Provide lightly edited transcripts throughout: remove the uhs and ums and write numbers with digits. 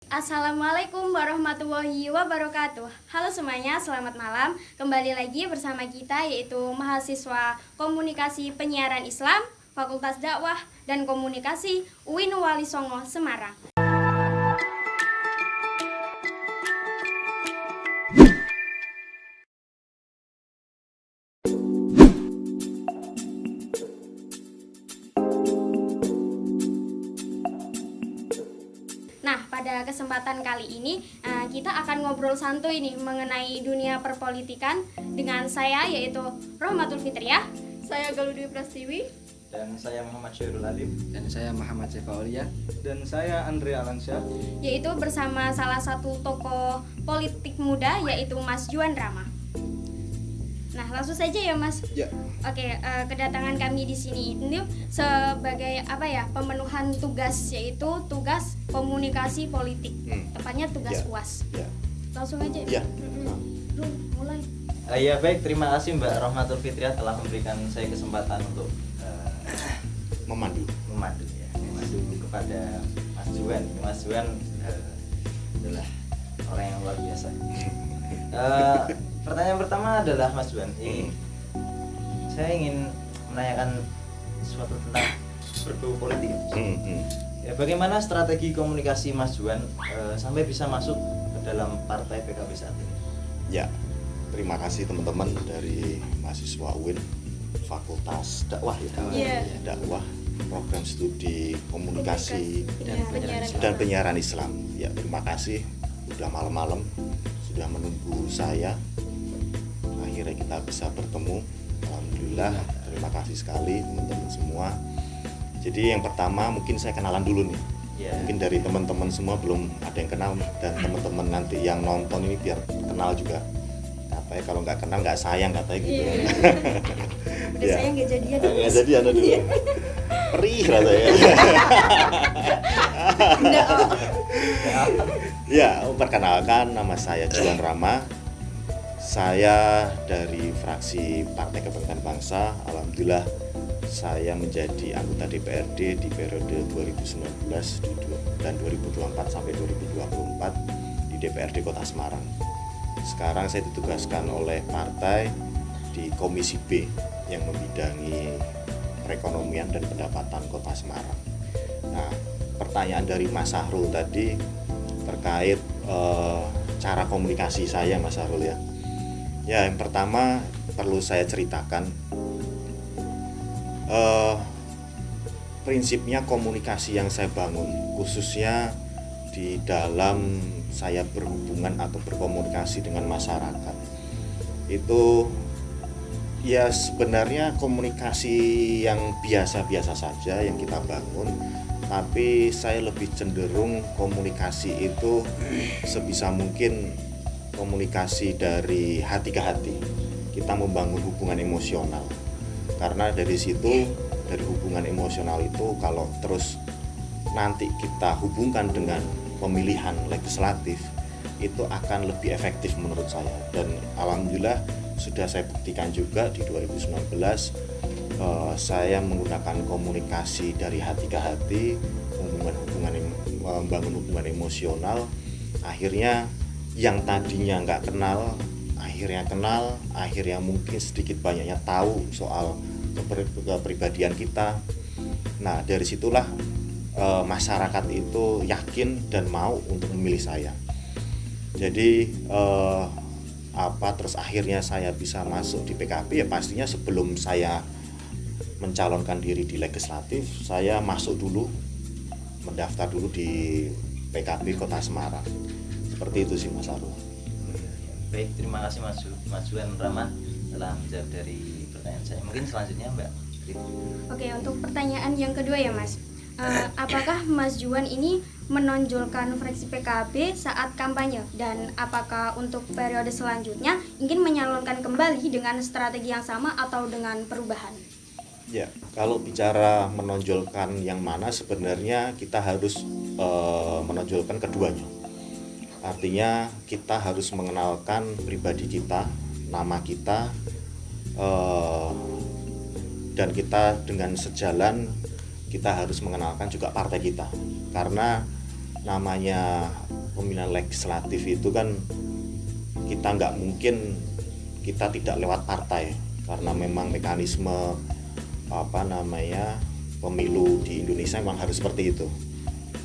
Assalamualaikum warahmatullahi wabarakatuh. Halo semuanya, selamat malam. Kembali lagi bersama kita yaitu mahasiswa Komunikasi Penyiaran Islam, Fakultas Dakwah dan Komunikasi UIN Wali Songo, Semarang. Nah, pada kesempatan kali ini kita akan ngobrol santuy nih mengenai dunia perpolitikan dengan saya yaitu Rohmatul Fitriah, Saya Galudwi Prastiwi. Dan saya Muhammad Syairul Alim. Dan saya Muhammad Sefaulia. Dan saya Andre Alansyah. yaitu bersama salah satu tokoh politik muda yaitu Mas Juan Rama. Nah, langsung saja ya Mas. Ya. Oke, kedatangan kami di sini ini sebagai pemenuhan tugas, yaitu tugas komunikasi politik, tepatnya tugas Ya. UAS. Ya. Langsung aja. Ya. Duh, mulai. Ya baik, terima kasih Mbak Rohmatul Fitriah telah memberikan saya kesempatan untuk Memandu memandu kepada Mas Juan. Mas Juan adalah orang yang luar biasa. Pertanyaan pertama adalah Mas Juan, saya ingin menanyakan sesuatu tentang berbau politik. Ya, bagaimana strategi komunikasi Mas Juan sampai bisa masuk ke dalam partai PKB saat ini? Ya, terima kasih teman-teman dari mahasiswa UIN Fakultas Dakwah ya. Iya. Dakwah, program studi komunikasi Dan dan penyiaran Islam. Ya, terima kasih udah malam-malam sudah menunggu saya. Akhirnya kita bisa bertemu. Alhamdulillah, terima kasih sekali teman-teman semua. Jadi yang pertama mungkin saya kenalan dulu nih. Ya. Mungkin dari teman-teman semua belum ada yang kenal, dan teman-teman nanti yang nonton ini biar kenal juga. Katanya kalau nggak kenal nggak sayang katanya gitu. Iya. Udah Ya. saya nggak jadian. Nggak jadi anda dulu. Perih rasanya. Ya, perkenalkan nama saya Juan Rama. Saya dari fraksi Partai Kebangkitan Bangsa. Alhamdulillah saya menjadi anggota DPRD di periode 2019 dan 2024 sampai 2024 di DPRD Kota Semarang. Sekarang saya ditugaskan oleh partai di Komisi B yang membidangi perekonomian dan pendapatan Kota Semarang. Nah, pertanyaan dari Mas Sahrul tadi terkait cara komunikasi saya, Mas Sahrul ya. Ya, yang pertama perlu saya ceritakan prinsipnya komunikasi yang saya bangun, khususnya di dalam saya berhubungan atau berkomunikasi dengan masyarakat. Itu ya sebenarnya komunikasi yang biasa-biasa saja yang kita bangun, tapi saya lebih cenderung komunikasi itu sebisa mungkin komunikasi dari hati ke hati. Kita membangun hubungan emosional. Karena dari situ, dari hubungan emosional itu kalau terus nanti kita hubungkan dengan pemilihan legislatif, itu akan lebih efektif menurut saya. Dan alhamdulillah sudah saya buktikan juga di 2019 saya menggunakan komunikasi dari hati ke hati, membangun hubungan emosional. Akhirnya yang tadinya nggak kenal, akhirnya kenal, akhirnya mungkin sedikit banyaknya tahu soal kepribadian kita. Nah, dari situlah masyarakat itu yakin dan mau untuk memilih saya. Jadi terus akhirnya saya bisa masuk di PKB, ya pastinya sebelum saya mencalonkan diri di legislatif, saya masuk dulu, mendaftar dulu di PKB Kota Semarang. Seperti itu sih Mas Arul. Baik, terima kasih Mas Juan Rama telah menjawab dari pertanyaan saya. Mungkin selanjutnya Mbak Rita. Oke, untuk pertanyaan yang kedua ya Mas. Apakah Mas Juan ini menonjolkan fraksi PKB saat kampanye, dan apakah untuk periode selanjutnya ingin menyalurkan kembali dengan strategi yang sama atau dengan perubahan? Ya, kalau bicara menonjolkan yang mana, sebenarnya kita harus menonjolkan keduanya. Artinya kita harus mengenalkan pribadi kita, nama kita, dan kita dengan sejalan kita harus mengenalkan juga partai kita. Karena namanya pemilihan legislatif itu kan kita nggak mungkin kita tidak lewat partai, karena memang mekanisme pemilu di Indonesia memang harus seperti itu.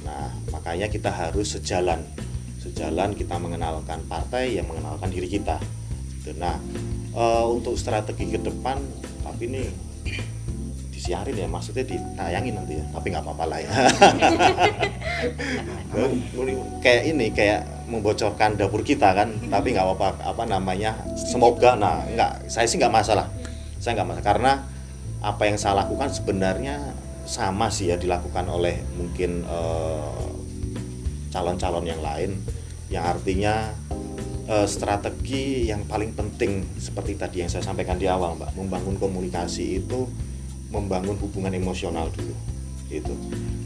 Nah, makanya kita harus sejalan kita mengenalkan partai yang mengenalkan diri kita. Nah, untuk strategi ke depan, tapi ini disiarin ya, maksudnya ditayangin nanti ya, tapi nggak apa-apa lah ya. kayak membocorkan dapur kita kan, tapi nggak apa-apa, semoga, saya sih nggak masalah karena apa yang saya lakukan sebenarnya sama sih ya dilakukan oleh mungkin calon-calon yang lain, yang artinya strategi yang paling penting seperti tadi yang saya sampaikan di awal, Mbak, membangun komunikasi itu membangun hubungan emosional dulu itu,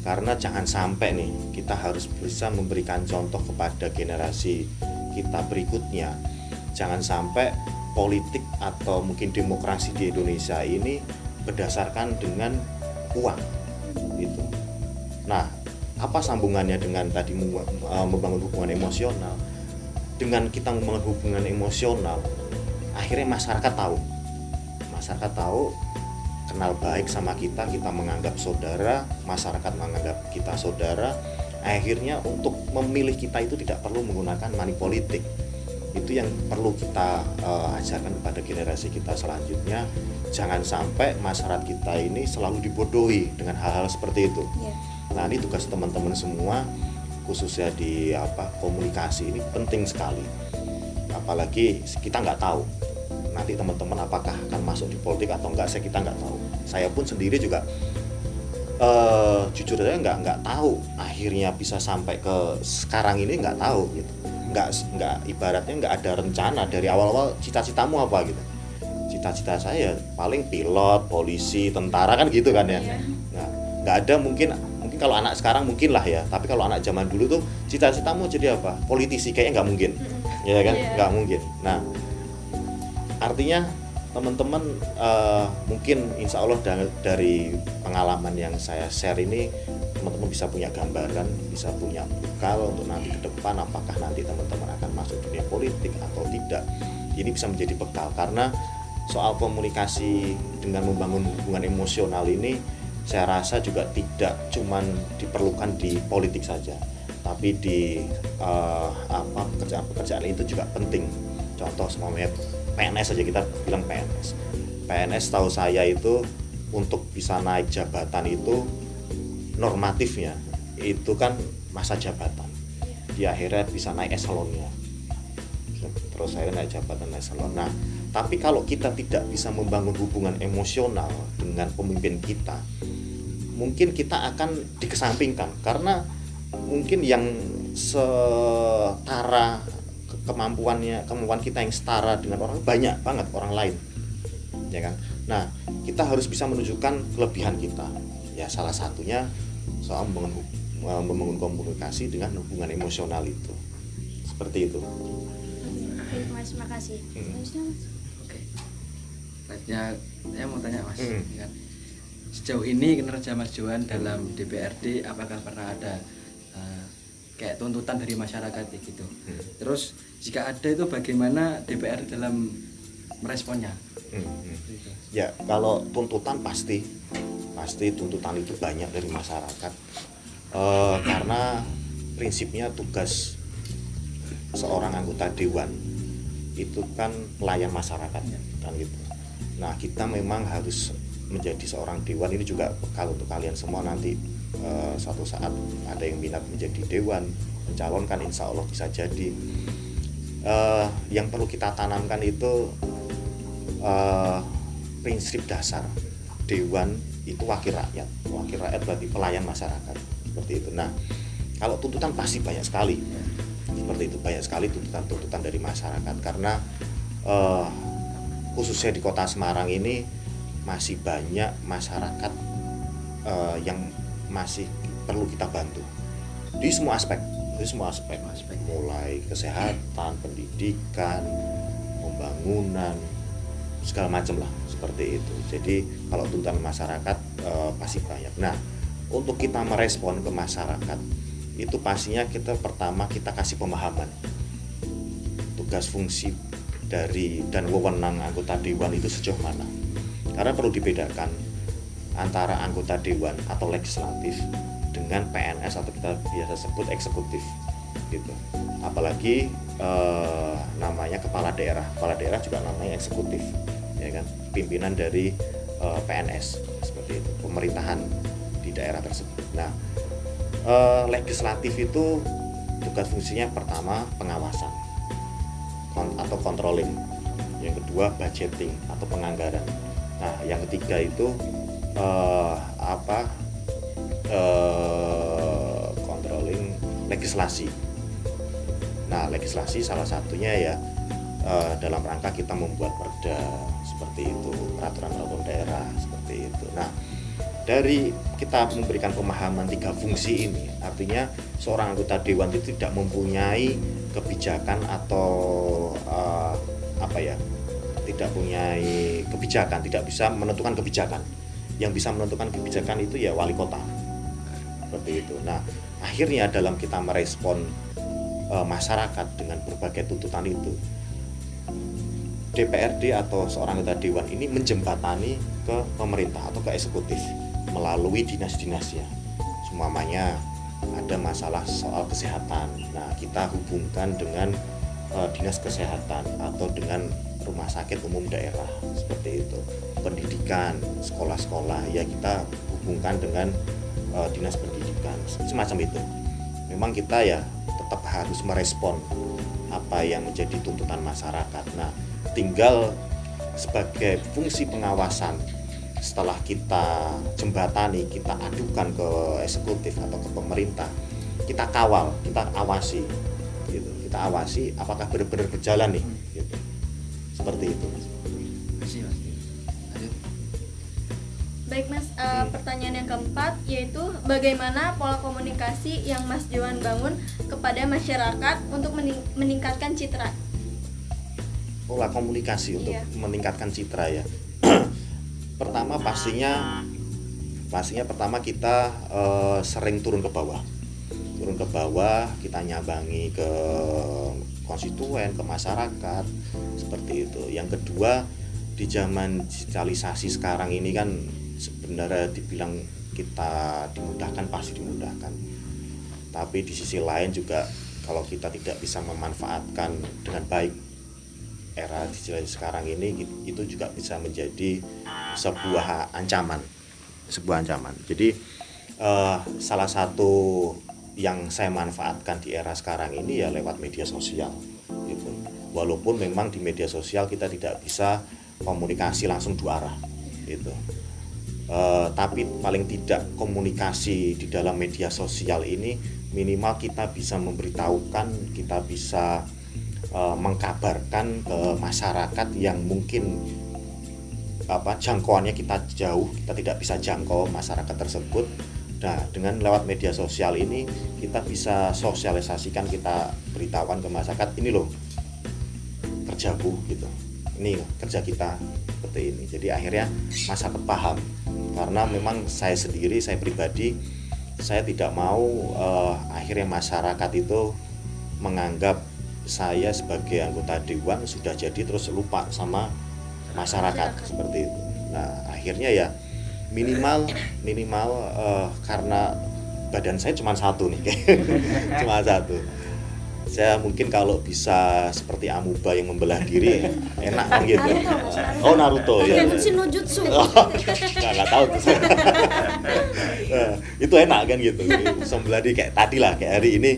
karena jangan sampai nih kita harus bisa memberikan contoh kepada generasi kita berikutnya. Jangan sampai politik atau mungkin demokrasi di Indonesia ini berdasarkan dengan uang gitu. Nah, apa sambungannya dengan tadi membangun hubungan emosional? Dengan kita membangun hubungan emosional, akhirnya masyarakat tahu, kenal baik sama kita menganggap saudara, masyarakat menganggap kita saudara. Akhirnya untuk memilih kita itu tidak perlu menggunakan money politik. Itu yang perlu kita ajarkan kepada generasi kita selanjutnya. Jangan sampai masyarakat kita ini selalu dibodohi dengan hal-hal seperti itu. Nah, ini tugas teman-teman semua, khususnya di komunikasi ini penting sekali. Apalagi kita nggak tahu nanti teman-teman apakah akan masuk di politik atau enggak, kita nggak tahu. Saya pun sendiri juga jujur aja nggak tahu akhirnya bisa sampai ke sekarang ini, nggak tahu gitu. Nggak ibaratnya nggak ada rencana dari awal-awal. Cita-citamu apa gitu? Cita-cita saya paling pilot, polisi, tentara kan gitu kan ya. Nah, nggak ada mungkin kalau anak sekarang mungkin lah ya, tapi kalau anak zaman dulu tuh cita-citamu jadi apa? Politisi, kayaknya nggak mungkin, ya kan? Nggak mungkin. Nah, artinya teman-teman mungkin insya Allah dari pengalaman yang saya share ini, teman-teman bisa punya gambaran, bisa punya bekal untuk nanti ke depan apakah nanti teman-teman akan masuk dunia politik atau tidak. Ini bisa menjadi bekal, karena soal komunikasi dengan membangun hubungan emosional ini saya rasa juga tidak cuman diperlukan di politik saja, tapi di pekerjaan itu juga penting. Contoh semuanya PNS saja, kita bilang PNS tahu saya itu untuk bisa naik jabatan itu normatifnya itu kan masa jabatan, di akhirnya bisa naik eselonnya, terus saya naik jabatan eselon. Nah, tapi kalau kita tidak bisa membangun hubungan emosional dengan pemimpin kita, mungkin kita akan dikesampingkan, karena mungkin yang setara kemampuan kita yang setara dengan orang, banyak banget orang lain, ya kan. Nah, kita harus bisa menunjukkan kelebihan kita, ya salah satunya soal membangun komunikasi dengan hubungan emosional itu, seperti itu. Baik Mas, makasih. Oke. Selanjutnya saya mau tanya Mas, kan sejauh ini kinerja Mas Johan dalam DPRD apakah pernah ada kayak tuntutan dari masyarakat gitu? Terus jika ada itu bagaimana DPRD dalam meresponnya? Ya, kalau tuntutan pasti tuntutan itu banyak dari masyarakat, karena prinsipnya tugas seorang anggota dewan itu kan melayan masyarakat kan gitu. Nah, kita memang harus menjadi seorang dewan. Ini juga bekal untuk kalian semua nanti, suatu saat ada yang minat menjadi dewan, mencalonkan, insya Allah bisa jadi. Yang perlu kita tanamkan itu prinsip dasar dewan itu wakil rakyat berarti pelayan masyarakat, seperti itu. Nah, kalau tuntutan pasti banyak sekali, seperti itu, banyak sekali tuntutan dari masyarakat, karena khususnya di kota Semarang ini masih banyak masyarakat yang masih perlu kita bantu di semua aspek, mulai kesehatan, pendidikan, pembangunan, segala macam lah, seperti itu. Jadi kalau tuntutan masyarakat pasti banyak. Nah, untuk kita merespon ke masyarakat, itu pastinya pertama kita kasih pemahaman tugas fungsi dari dan wewenang anggota dewan itu sejauh mana. Karena perlu dibedakan antara anggota dewan atau legislatif dengan PNS atau kita biasa sebut eksekutif gitu. Apalagi namanya kepala daerah juga namanya eksekutif, ya kan, pimpinan dari PNS seperti itu, pemerintahan di daerah tersebut. Nah, legislatif itu tugas fungsinya pertama pengawasan atau controlling, yang kedua budgeting atau penganggaran. Nah, yang ketiga itu controlling legislasi. Nah, legislasi salah satunya ya dalam rangka kita membuat perda seperti itu, peraturan daerah seperti itu. Nah, dari kita memberikan pemahaman 3 fungsi ini, artinya seorang anggota dewan itu tidak mempunyai kebijakan atau tidak punya kebijakan, tidak bisa menentukan kebijakan. Yang bisa menentukan kebijakan itu ya wali kota, seperti itu. Nah, akhirnya dalam kita merespon masyarakat dengan berbagai tuntutan itu, DPRD atau seorang anggota dewan ini menjembatani ke pemerintah atau ke eksekutif melalui dinas-dinasnya. Semuanya ada masalah soal kesehatan, nah kita hubungkan dengan dinas kesehatan atau dengan rumah sakit umum daerah seperti itu. Pendidikan, sekolah-sekolah ya kita hubungkan dengan dinas pendidikan, semacam itu. Memang kita ya tetap harus merespon apa yang menjadi tuntutan masyarakat. Nah, tinggal sebagai fungsi pengawasan, setelah kita jembatani, kita adukan ke eksekutif atau ke pemerintah, kita kawal, kita awasi gitu. Kita awasi apakah benar-benar berjalan nih gitu. Seperti itu. Masih Mas. Lanjut. Baik Mas, pertanyaan yang keempat yaitu bagaimana pola komunikasi yang Mas Johan bangun kepada masyarakat untuk meningkatkan citra? Pola komunikasi untuk meningkatkan citra ya. Pertama pastinya pertama kita sering turun ke bawah, kita nyambangi ke konstituen, ke masyarakat seperti itu. Yang kedua, di zaman digitalisasi sekarang ini kan sebenarnya dibilang kita dimudahkan, pasti dimudahkan, tapi di sisi lain juga kalau kita tidak bisa memanfaatkan dengan baik era digital sekarang ini, itu juga bisa menjadi sebuah ancaman. Jadi salah satu yang saya manfaatkan di era sekarang ini ya lewat media sosial gitu. Walaupun memang di media sosial kita tidak bisa komunikasi langsung 2 arah gitu. Tapi paling tidak komunikasi di dalam media sosial ini minimal kita bisa memberitahukan, kita bisa mengkabarkan ke masyarakat yang mungkin jangkauannya kita jauh, kita tidak bisa jangkau masyarakat tersebut. Nah, dengan lewat media sosial ini kita bisa sosialisasikan, kita beritahukan ke masyarakat, ini loh kerjaku gitu, ini kerja kita seperti ini. Jadi akhirnya masyarakat paham, karena memang saya pribadi saya tidak mau akhirnya masyarakat itu menganggap saya sebagai anggota dewan sudah jadi terus lupa sama masyarakat seperti itu. Nah, akhirnya ya minimal karena badan saya cuma satu nih cuma satu. Saya mungkin kalau bisa seperti amuba yang membelah diri enak kan gitu. Oh, Naruto ya. Shinojutsu. Nggak tahu tuh saya. Nah, itu enak kan gitu. Membelah diri kayak tadi lah, kayak hari ini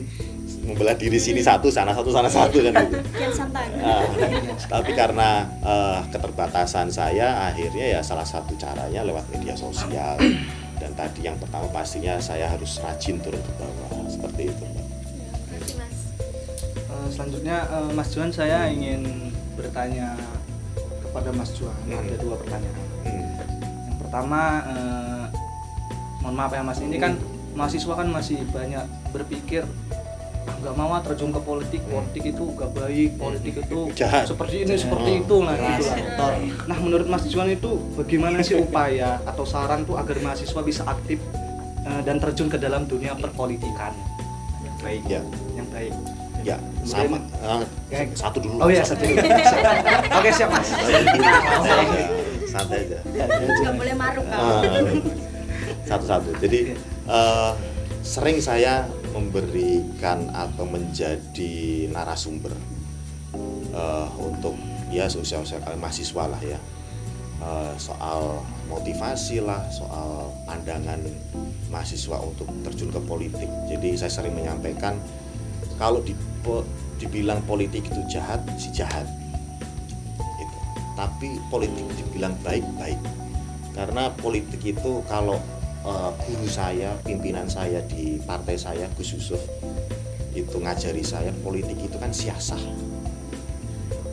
membelah diri sini satu, sana satu kan gitu. Kian santai. Tapi karena keterbatasan saya, akhirnya ya salah satu caranya lewat media sosial. Dan tadi yang pertama pastinya saya harus rajin turun ke bawah seperti itu, Mbak. Terima Mas. Selanjutnya Mas Johan, saya ingin bertanya kepada Mas Johan. Ada 2 pertanyaan. Yang pertama, mohon maaf ya Mas, ini kan mahasiswa kan masih banyak berpikir nggak mau terjun ke politik itu nggak baik, politik itu jahat, seperti ini seperti itu lah gitu lah. Nah, menurut Mas Johan itu bagaimana sih upaya atau saran tuh agar mahasiswa bisa aktif dan terjun ke dalam dunia perpolitikan? baik. Ya. Yang baik. Ya, Kemudian- sama satu dulu. Oh iya, satu. satu dulu. Oke, siap Mas. Santai aja. Nggak boleh maruk kamu. Satu-satu. Jadi sering saya memberikan atau menjadi narasumber untuk ya usia-usia mahasiswa lah ya, soal motivasi lah, soal pandangan mahasiswa untuk terjun ke politik. Jadi saya sering menyampaikan kalau dibilang politik itu jahat, si jahat itu. Tapi politik dibilang baik. Karena politik itu kalau guru saya, pimpinan saya di partai saya, Gus Yusuf, itu ngajari saya politik itu kan siasah.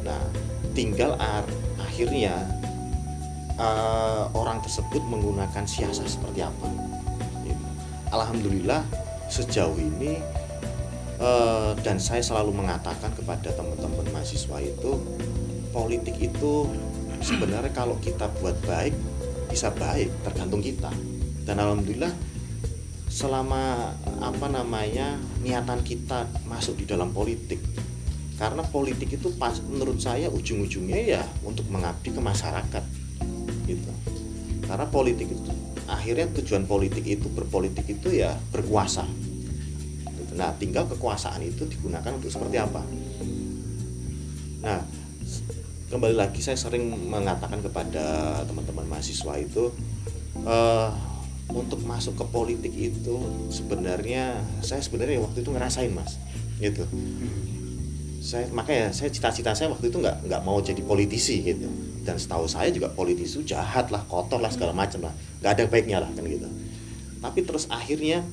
Nah, tinggal akhirnya orang tersebut menggunakan siasah seperti apa. Gitu. Alhamdulillah sejauh ini dan saya selalu mengatakan kepada teman-teman mahasiswa itu, politik itu sebenarnya kalau kita buat baik bisa baik, tergantung kita. Dan alhamdulillah selama niatan kita masuk di dalam politik, karena politik itu menurut saya ujung-ujungnya ya untuk mengabdi ke masyarakat gitu. Karena politik itu akhirnya tujuan politik itu berpolitik itu ya berkuasa. Nah, tinggal kekuasaan itu digunakan untuk seperti apa. Nah, kembali lagi saya sering mengatakan kepada teman-teman mahasiswa itu untuk masuk ke politik itu sebenarnya saya waktu itu ngerasain Mas gitu. Makanya cita-cita saya waktu itu nggak mau jadi politisi gitu. Dan setahu saya juga politisi jahat lah, kotor lah, segala macam lah, nggak ada baiknya lah kan gitu. Tapi terus akhirnya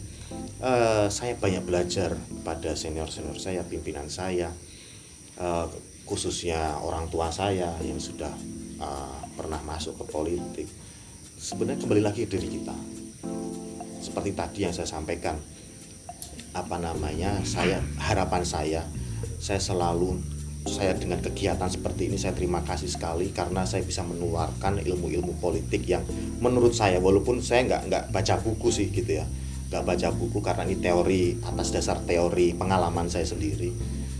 saya banyak belajar pada senior saya, pimpinan saya, khususnya orang tua saya yang sudah pernah masuk ke politik. Sebenarnya kembali lagi dari kita. Seperti tadi yang saya sampaikan, harapan saya dengan kegiatan seperti ini saya terima kasih sekali karena saya bisa menularkan ilmu-ilmu politik yang menurut saya, walaupun saya nggak baca buku sih gitu ya, nggak baca buku karena ini teori, atas dasar teori pengalaman saya sendiri.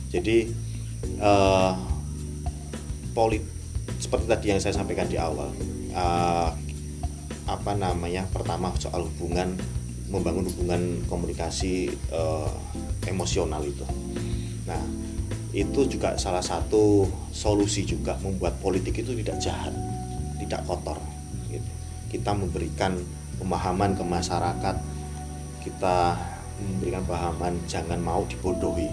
Jadi seperti tadi yang saya sampaikan di awal, pertama soal membangun hubungan komunikasi emosional itu. Nah, itu juga salah satu solusi juga membuat politik itu tidak jahat, tidak kotor gitu. Kita memberikan pemahaman ke masyarakat, kita memberikan pemahaman jangan mau dibodohi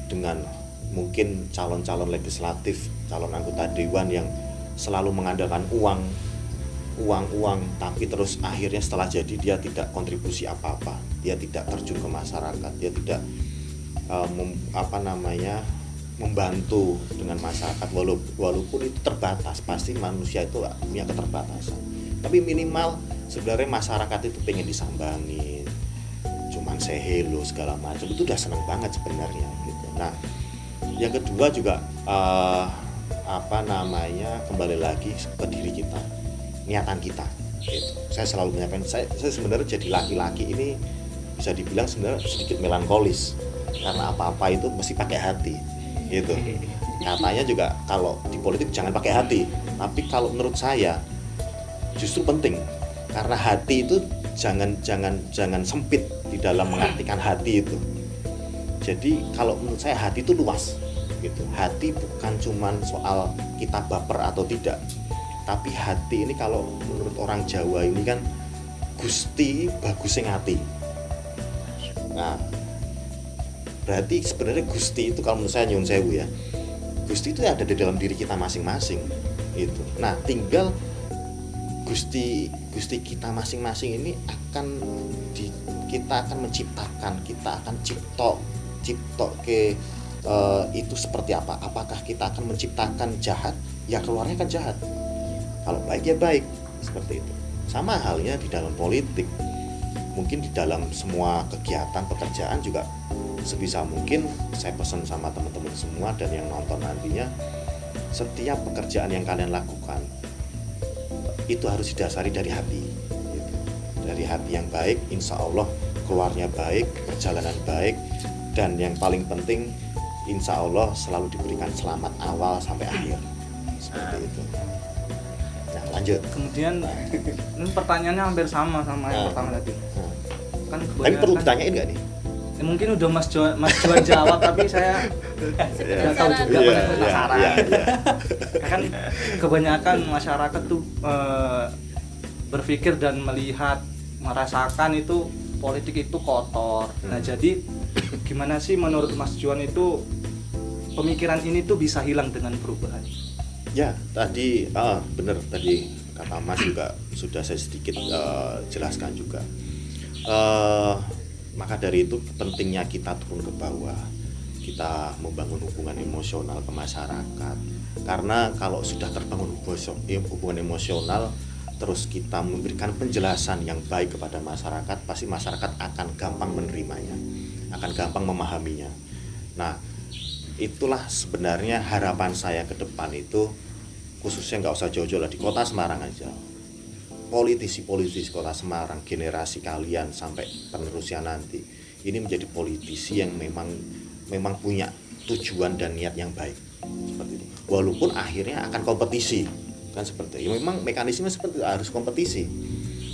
dengan mungkin calon-calon legislatif, calon anggota dewan yang selalu mengandalkan uang, tapi terus akhirnya setelah jadi dia tidak kontribusi apa-apa, dia tidak terjun ke masyarakat, dia tidak membantu dengan masyarakat, walaupun itu terbatas, pasti manusia itu punya keterbatasan, tapi minimal sebenarnya masyarakat itu pengen disambangin, cuman say hello segala macam, itu udah seneng banget sebenarnya gitu. Nah, yang kedua juga kembali lagi ke diri kita, niatan kita gitu. Saya selalu menyampaikan, saya sebenarnya jadi laki-laki ini bisa dibilang sebenarnya sedikit melankolis karena apa-apa itu mesti pakai hati gitu. Katanya juga kalau di politik jangan pakai hati, tapi kalau menurut saya justru penting, karena hati itu jangan sempit di dalam mengartikan hati itu. Jadi kalau menurut saya hati itu luas gitu. Hati bukan cuman soal kita baper atau tidak, tapi hati ini kalau menurut orang Jawa ini kan Gusti bagus sing hati. Nah, berarti sebenarnya Gusti itu kalau menurut saya nyuwun sewu ya, Gusti itu ada di dalam diri kita masing-masing gitu. Nah, tinggal Gusti kita masing-masing ini kita akan menciptakan, kita akan cipto ke itu seperti apa. Apakah kita akan menciptakan jahat, ya keluarnya kan jahat. Kalau baik ya baik, seperti itu. Sama halnya di dalam politik, mungkin di dalam semua kegiatan pekerjaan juga sebisa mungkin saya pesan sama teman-teman semua dan yang nonton nantinya, setiap pekerjaan yang kalian lakukan itu harus didasari dari hati gitu. Dari hati yang baik, insya Allah keluarnya baik, perjalanan baik, dan yang paling penting insya Allah selalu diberikan selamat awal sampai akhir seperti itu. Nah lanjut. Kemudian ini pertanyaannya hampir sama yang pertama tadi. Kan Tapi perlu ditanyain nggak nih? Ya, mungkin udah Mas Juan jawab tapi saya nggak tahu juga penasaran. Iya. Kan kebanyakan masyarakat tuh berpikir dan merasakan itu politik itu kotor. Nah jadi gimana sih menurut Mas Juan itu pemikiran ini tuh bisa hilang dengan perubahan? Ya tadi benar tadi kata Mas juga sudah saya sedikit jelaskan juga. Maka dari itu pentingnya kita turun ke bawah, kita membangun hubungan emosional ke masyarakat. Karena kalau sudah terbangun hubungan emosional, terus kita memberikan penjelasan yang baik kepada masyarakat, pasti masyarakat akan gampang menerimanya, akan gampang memahaminya. Nah, itulah sebenarnya harapan saya ke depan itu, khususnya nggak usah jauh-jauh lah, di kota Semarang aja. Politisi-politisi kota Semarang, generasi kalian sampai penerusnya nanti, ini menjadi politisi yang memang punya tujuan dan niat yang baik seperti itu. Walaupun akhirnya akan kompetisi, kan seperti itu. Memang mekanisme seperti itu, harus kompetisi.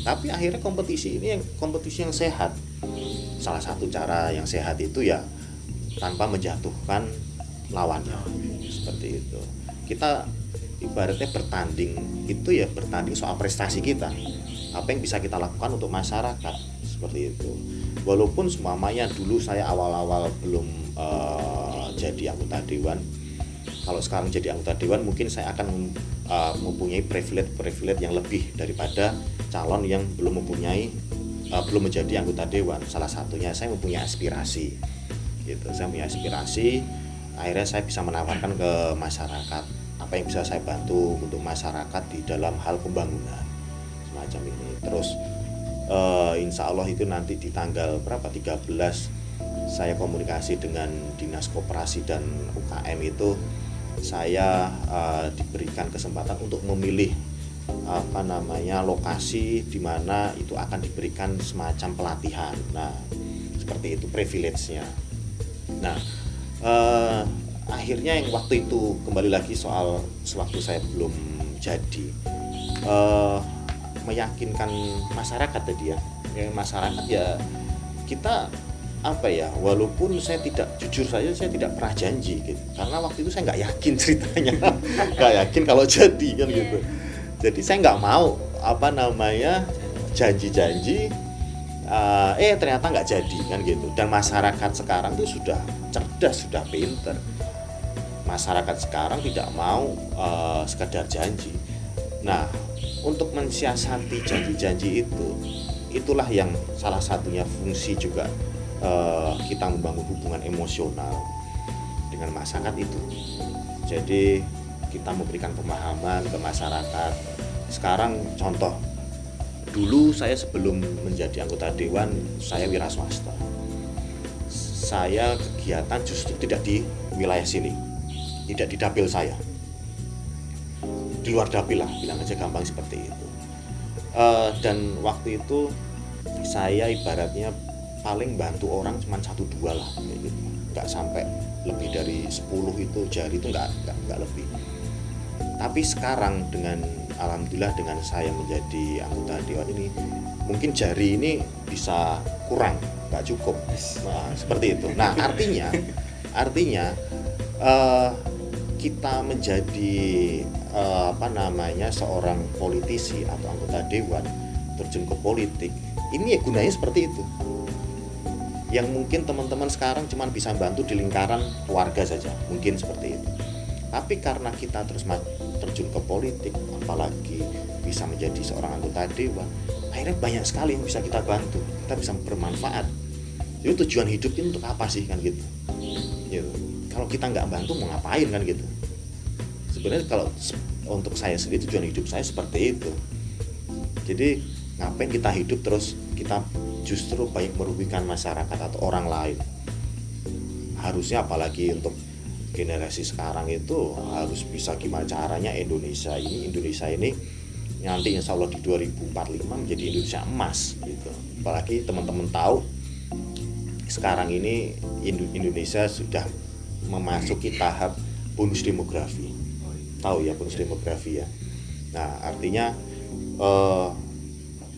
Tapi akhirnya kompetisi ini kompetisi yang sehat. Salah satu cara yang sehat itu ya tanpa menjatuhkan lawannya, seperti itu. Kita ibaratnya bertanding itu ya bertanding soal prestasi kita, apa yang bisa kita lakukan untuk masyarakat, seperti itu. Walaupun semuanya dulu saya awal-awal belum jadi anggota dewan, kalau sekarang jadi anggota dewan mungkin saya akan mempunyai privilege yang lebih daripada calon yang belum menjadi anggota dewan. Salah satunya saya mempunyai aspirasi gitu. Saya punya aspirasi, akhirnya saya bisa menawarkan ke masyarakat apa yang bisa saya bantu untuk masyarakat di dalam hal pembangunan semacam ini. Terus insya Allah itu nanti di tanggal 13 saya komunikasi dengan Dinas Koperasi dan UKM itu, saya diberikan kesempatan untuk memilih lokasi di mana itu akan diberikan semacam pelatihan. Nah, seperti itu privilege-nya. Nah, akhirnya yang waktu itu kembali lagi soal sewaktu saya belum jadi, meyakinkan masyarakat tadi ya, masyarakat ya kita walaupun saya tidak, jujur saja saya tidak pernah janji gitu, karena waktu itu saya nggak yakin ceritanya, nggak yakin kalau jadi kan gitu. Jadi saya nggak mau janji-janji, ternyata nggak jadi kan gitu. Dan masyarakat sekarang itu sudah cerdas, sudah pinter. Masyarakat sekarang tidak mau sekedar janji. Nah, untuk mensiasati janji-janji itulah yang salah satunya fungsi juga kita membangun hubungan emosional dengan masyarakat itu. Jadi kita memberikan pemahaman ke masyarakat. Sekarang contoh, dulu saya sebelum menjadi anggota dewan, saya wira swasta. Saya kegiatan justru tidak di wilayah sini, tidak di dapil saya, di luar dapil lah, bilang aja gampang seperti itu. Dan waktu itu saya ibaratnya paling bantu orang cuma 1-2 lah, gitu. Nggak sampai lebih dari 10 itu jari itu nggak lebih. Tapi sekarang alhamdulillah dengan saya menjadi anggota dewan ini, mungkin jari ini bisa kurang, nggak cukup. Nah, seperti itu. Nah, artinya kita menjadi seorang politisi atau anggota dewan, terjun ke politik, ini ya gunanya seperti itu. Yang mungkin teman-teman sekarang cuma bisa bantu di lingkaran keluarga saja, mungkin seperti itu. Tapi karena kita terus terjun ke politik, apalagi bisa menjadi seorang anggota dewan, akhirnya banyak sekali yang bisa kita bantu, kita bisa bermanfaat. Jadi tujuan hidup ini untuk apa sih kan gitu? Gitu. Kalau kita nggak bantu mau ngapain kan gitu? Sebenarnya kalau untuk saya sendiri tujuan hidup saya seperti itu. Jadi ngapain kita hidup terus kita justru banyak merugikan masyarakat atau orang lain. Harusnya apalagi untuk generasi sekarang itu harus bisa gimana caranya Indonesia ini nanti insya Allah di 2045 menjadi Indonesia emas gitu. Apalagi teman-teman tahu sekarang ini Indonesia sudah memasuki tahap bonus demografi. Tahu ya bonus demografi ya. Nah, artinya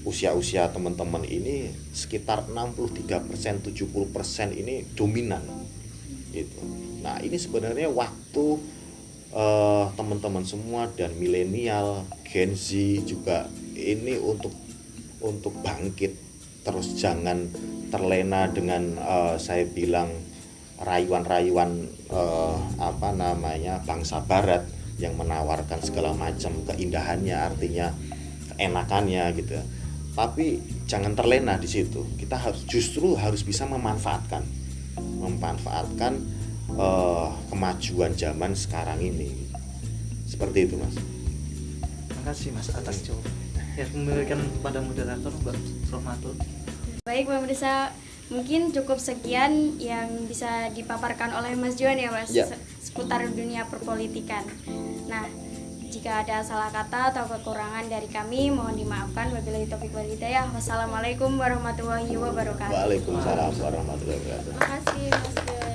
usia-usia teman-teman ini sekitar 63%, 70% ini dominan gitu. Nah, ini sebenarnya waktu teman-teman semua dan milenial, Gen Z juga ini untuk bangkit, terus jangan terlena dengan saya bilang rayuan-rayuan bangsa barat yang menawarkan segala macam keindahannya, artinya enakannya gitu. Tapi jangan terlena di situ. Kita justru harus bisa memanfaatkan kemajuan zaman sekarang ini. Seperti itu, Mas. Terima kasih Mas atas jawabannya. Ya, kembalikan pada moderator Mbak Rohmatul. Baik pemirsa, mungkin cukup sekian yang bisa dipaparkan oleh Mas Juan ya Mas, Ya. seputar dunia perpolitikan. Nah, jika ada salah kata atau kekurangan dari kami, mohon dimaafkan. Wabillahi taufiq wal hidayah. Wassalamualaikum warahmatullahi wabarakatuh. Waalaikumsalam warahmatullahi wabarakatuh. Terima kasih Mas Juan.